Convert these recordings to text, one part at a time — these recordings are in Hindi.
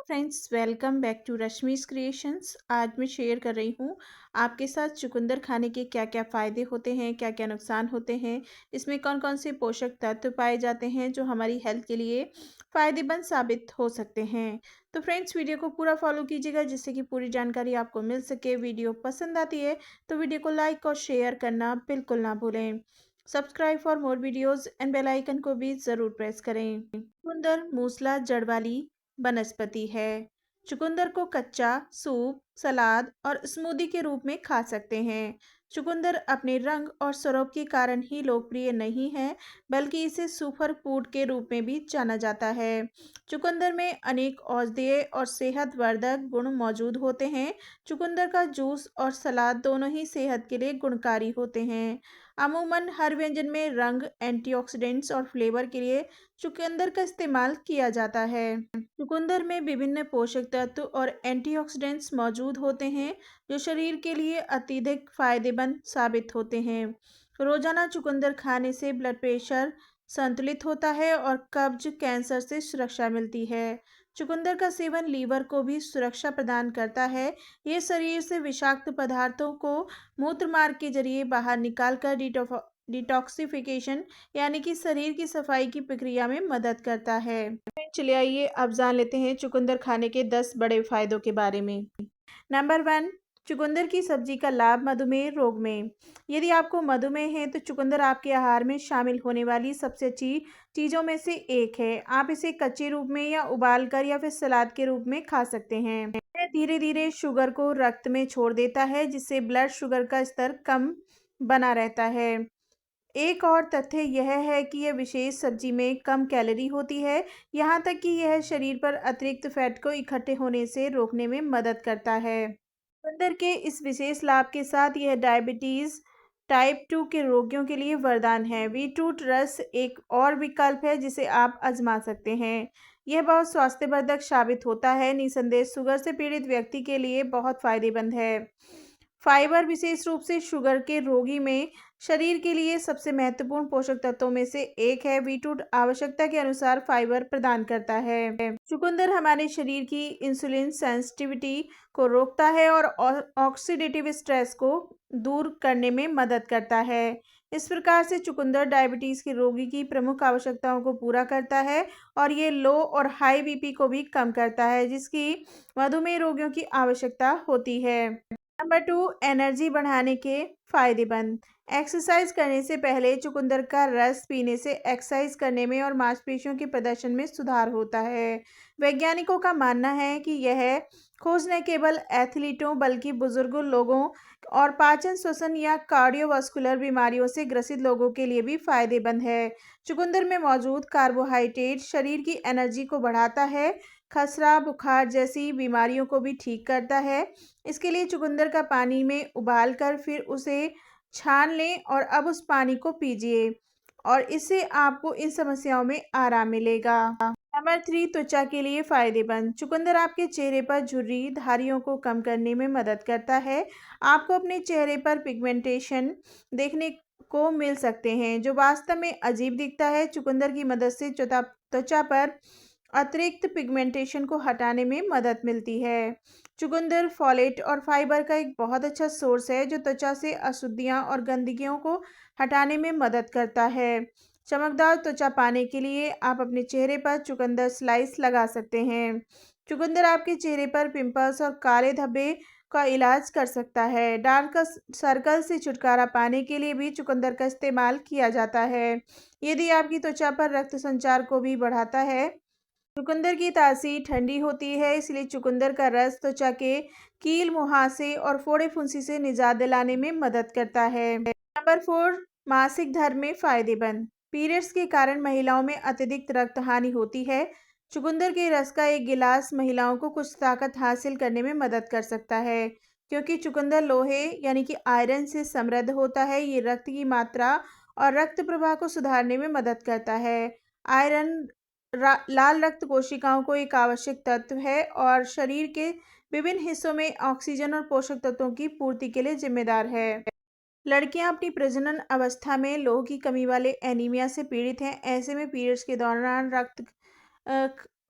Friends, welcome back to Rashmi's creations. आज मैं शेयर कर रही हूँ आपके साथ चुकंदर खाने के क्या क्या फ़ायदे होते हैं, क्या क्या नुकसान होते हैं, इसमें कौन कौन से पोषक तत्व पाए जाते हैं जो हमारी हेल्थ के लिए फ़ायदेमंद साबित हो सकते हैं। तो फ्रेंड्स, वीडियो को पूरा फॉलो कीजिएगा जिससे कि पूरी जानकारी आपको मिल सके। वीडियो पसंद आती है तो वीडियो को लाइक और शेयर करना बिल्कुल ना भूलें। Subscribe for more videos and bell icon को भी ज़रूर प्रेस करें। चुकंदर मूसला जड़ वाली वनस्पति है। चुकंदर को कच्चा, सूप, सलाद और स्मूदी के रूप में खा सकते हैं। चुकंदर अपने रंग और स्वरूप के कारण ही लोकप्रिय नहीं है, बल्कि इसे सुपर फूड के रूप में भी जाना जाता है। चुकंदर में अनेक औषधीय और सेहतवर्धक गुण मौजूद होते हैं। चुकंदर का जूस और सलाद दोनों ही सेहत के लिए गुणकारी होते हैं। अमूमन हर व्यंजन में रंग, एंटीऑक्सीडेंट्स और फ्लेवर के लिए चुकंदर का इस्तेमाल किया जाता है। चुकंदर में विभिन्न पोषक तत्व और एंटीऑक्सीडेंट्स मौजूद होते हैं जो शरीर के लिए अत्यधिक फायदेमंद साबित होते हैं। रोजाना चुकंदर खाने से ब्लड प्रेशर संतुलित होता है और कब्ज, कैंसर से सुरक्षा मिलती है। चुकंदर का सेवन लीवर को भी सुरक्षा प्रदान करता है। ये शरीर से विषाक्त पदार्थों को मूत्र मार्ग के जरिए बाहर निकालकर डिटॉक्सिफिकेशन यानी कि शरीर की सफाई की प्रक्रिया में मदद करता है। चलिए आइए अब जान लेते हैं चुकंदर खाने के 10 बड़े फायदों के बारे में। नंबर 1, चुकंदर की सब्जी का लाभ मधुमेह रोग में। यदि आपको मधुमेह है तो चुकंदर आपके आहार में शामिल होने वाली सबसे अच्छी चीज़ों में से एक है। आप इसे कच्चे रूप में या उबाल कर या फिर सलाद के रूप में खा सकते हैं। यह धीरे धीरे शुगर को रक्त में छोड़ देता है, जिससे ब्लड शुगर का स्तर कम बना रहता है। एक और तथ्य यह है कि यह विशेष सब्जी में कम कैलोरी होती है, यहाँ तक कि यह शरीर पर अतिरिक्त फैट को इकट्ठे होने से रोकने में मदद करता है। चुकंदर के इस विशेष लाभ के साथ यह डायबिटीज़ टाइप 2 के रोगियों के लिए वरदान है। बीटरूट रस एक और विकल्प है जिसे आप आजमा सकते हैं। यह बहुत स्वास्थ्यवर्धक साबित होता है। निसंदेह शुगर से पीड़ित व्यक्ति के लिए बहुत फायदेमंद है। फाइबर विशेष रूप से शुगर के रोगी में शरीर के लिए सबसे महत्वपूर्ण पोषक तत्वों में से एक है। बीटरूट आवश्यकता के अनुसार फाइबर प्रदान करता है। चुकंदर हमारे शरीर की इंसुलिन सेंसिटिविटी को रोकता है और ऑक्सीडेटिव स्ट्रेस को दूर करने में मदद करता है। इस प्रकार से चुकंदर डायबिटीज के रोगी की प्रमुख आवश्यकताओं को पूरा करता है और ये लो और हाई बीपी को भी कम करता है, जिसकी मधुमेह रोगियों की आवश्यकता होती है। नंबर 2, एनर्जी बढ़ाने के फायदेमंद। एक्सरसाइज करने से पहले चुकंदर का रस पीने से एक्सरसाइज करने में और मांसपेशियों के प्रदर्शन में सुधार होता है। वैज्ञानिकों का मानना है कि यह खोज न केवल एथलीटों बल्कि बुजुर्ग लोगों और पाचन, श्वसन या कार्डियोवास्कुलर बीमारियों से ग्रसित लोगों के लिए भी फायदेमंद है। चुकंदर में मौजूद कार्बोहाइड्रेट शरीर की एनर्जी को बढ़ाता है, खसरा, बुखार जैसी बीमारियों को भी ठीक करता है। इसके लिए चुकंदर का पानी में उबाल कर फिर उसे छान लें और अब उस पानी को पीजिए और इससे आपको इन समस्याओं में आराम मिलेगा। नंबर 3, त्वचा के लिए फायदेमंद। चुकंदर आपके चेहरे पर झुर्री, धारियों को कम करने में मदद करता है। आपको अपने चेहरे पर पिगमेंटेशन देखने को मिल सकते हैं जो वास्तव में अजीब दिखता है। चुकंदर की मदद से त्वचा पर अतिरिक्त पिगमेंटेशन को हटाने में मदद मिलती है। चुकंदर फॉलेट और फाइबर का एक बहुत अच्छा सोर्स है जो त्वचा से अशुद्धियां और गंदगियों को हटाने में मदद करता है। चमकदार त्वचा पाने के लिए आप अपने चेहरे पर चुकंदर स्लाइस लगा सकते हैं। चुकंदर आपके चेहरे पर पिंपल्स और काले धब्बे का इलाज कर सकता है। डार्क सर्कल से छुटकारा पाने के लिए भी चुकंदर का इस्तेमाल किया जाता है। यदि आपकी त्वचा पर रक्त संचार को भी बढ़ाता है। चुकंदर की तासीर ठंडी होती है, इसलिए चुकंदर का रस त्वचा के कील, मुहासे और फोड़े फुंसी से निजात दिलाने में मदद करता है। नंबर 4, मासिक धर्म में फायदेमंद। पीरियड्स के कारण महिलाओं में अत्यधिक रक्त हानि होती है। चुकंदर के रस का एक गिलास महिलाओं को कुछ ताकत हासिल करने में मदद कर सकता है, क्योंकि चुकंदर लोहे यानी कि आयरन से समृद्ध होता है। ये रक्त की मात्रा और रक्त प्रवाह को सुधारने में मदद करता है। आयरन लाल रक्त कोशिकाओं को एक आवश्यक तत्व है और शरीर के विभिन्न हिस्सों में ऑक्सीजन और पोषक तत्वों की पूर्ति के लिए जिम्मेदार है। लड़कियां अपनी प्रजनन अवस्था में लोह की कमी वाले एनीमिया से पीड़ित हैं। ऐसे में पीरियड्स के दौरान रक्त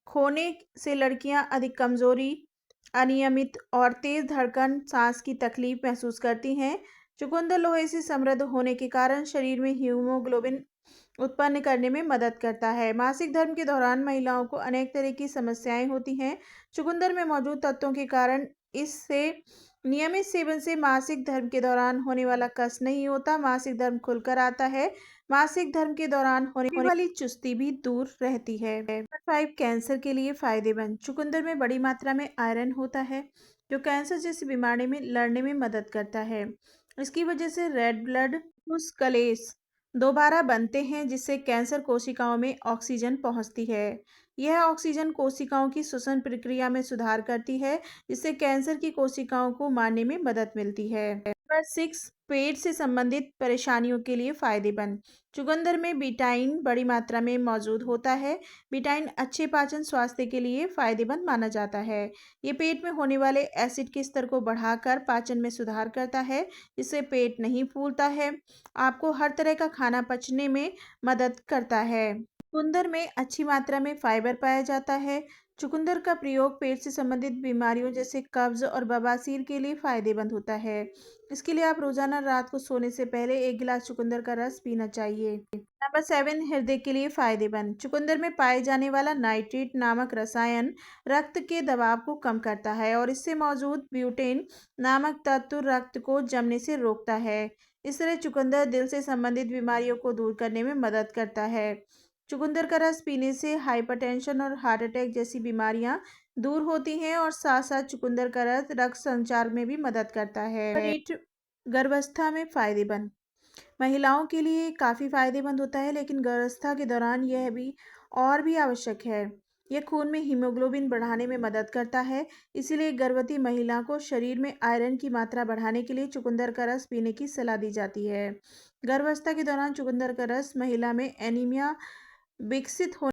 खोने से लड़कियां अधिक कमजोरी, अनियमित और तेज धड़कन, सांस की तकलीफ महसूस करती हैं। चुकंदर लोहे से समृद्ध होने के कारण शरीर में हीमोग्लोबिन उत्पन्न करने में मदद करता है। मासिक धर्म के दौरान महिलाओं को अनेक तरह की समस्याएं होती हैं। चुकंदर में मौजूद तत्वों के कारण इससे नियमित सेवन से मासिक धर्म के दौरान होने वाला कष्ट नहीं होता, मासिक धर्म खुलकर आता है। मासिक धर्म के दौरान होने वाली चुस्ती भी दूर रहती है। नंबर 5, कैंसर के लिए फायदेमंद। चुकंदर में बड़ी मात्रा में आयरन होता है, जो कैंसर जैसी बीमारी में लड़ने में मदद करता है। इसकी वजह से रेड ब्लड कलेस दोबारा बनते हैं, जिससे कैंसर कोशिकाओं में ऑक्सीजन पहुंचती है। यह ऑक्सीजन कोशिकाओं की श्वसन प्रक्रिया में सुधार करती है, जिससे कैंसर की कोशिकाओं को मारने में मदद मिलती है। नंबर 6, पेट से संबंधित परेशानियों के लिए फायदेमंद। चुकंदर में बिटाइन बड़ी मात्रा में मौजूद होता है। बिटाइन अच्छे पाचन स्वास्थ्य के लिए फायदेमंद माना जाता है। ये पेट में होने वाले एसिड के स्तर को बढ़ाकर पाचन में सुधार करता है, जिससे पेट नहीं फूलता है। आपको हर तरह का खाना पचने में मदद करता है। चुकंदर में अच्छी मात्रा में फाइबर पाया जाता है। चुकंदर का प्रयोग पेट से संबंधित बीमारियों जैसे कब्ज और बवासीर के लिए फायदेमंद होता है। इसके लिए आप रोजाना रात को सोने से पहले 1 गिलास चुकंदर का रस पीना चाहिए। नंबर 7, हृदय के लिए फायदेमंद। चुकंदर में पाए जाने वाला नाइट्रेट नामक रसायन रक्त के दबाव को कम करता है और इससे मौजूद ब्यूटेन नामक तत्व रक्त को जमने से रोकता है। इस तरह चुकंदर दिल से संबंधित बीमारियों को दूर करने में मदद करता है। चुकंदर का रस पीने से हाइपरटेंशन और हार्ट अटैक जैसी बीमारियां दूर होती हैं और साथ साथ चुकंदर का रस रक्त संचार में भी मदद करता है। पेट गर्भावस्था में फायदेमंद। महिलाओं के लिए काफ़ी फायदेमंद होता है, लेकिन गर्भावस्था के दौरान यह भी और भी आवश्यक है। यह खून में हीमोग्लोबिन बढ़ाने में मदद करता है। इसीलिए गर्भवती महिला को शरीर में आयरन की मात्रा बढ़ाने के लिए चुकंदर का रस पीने की सलाह दी जाती है। गर्भावस्था के दौरान चुकंदर का रस महिला में एनीमिया विकसित होने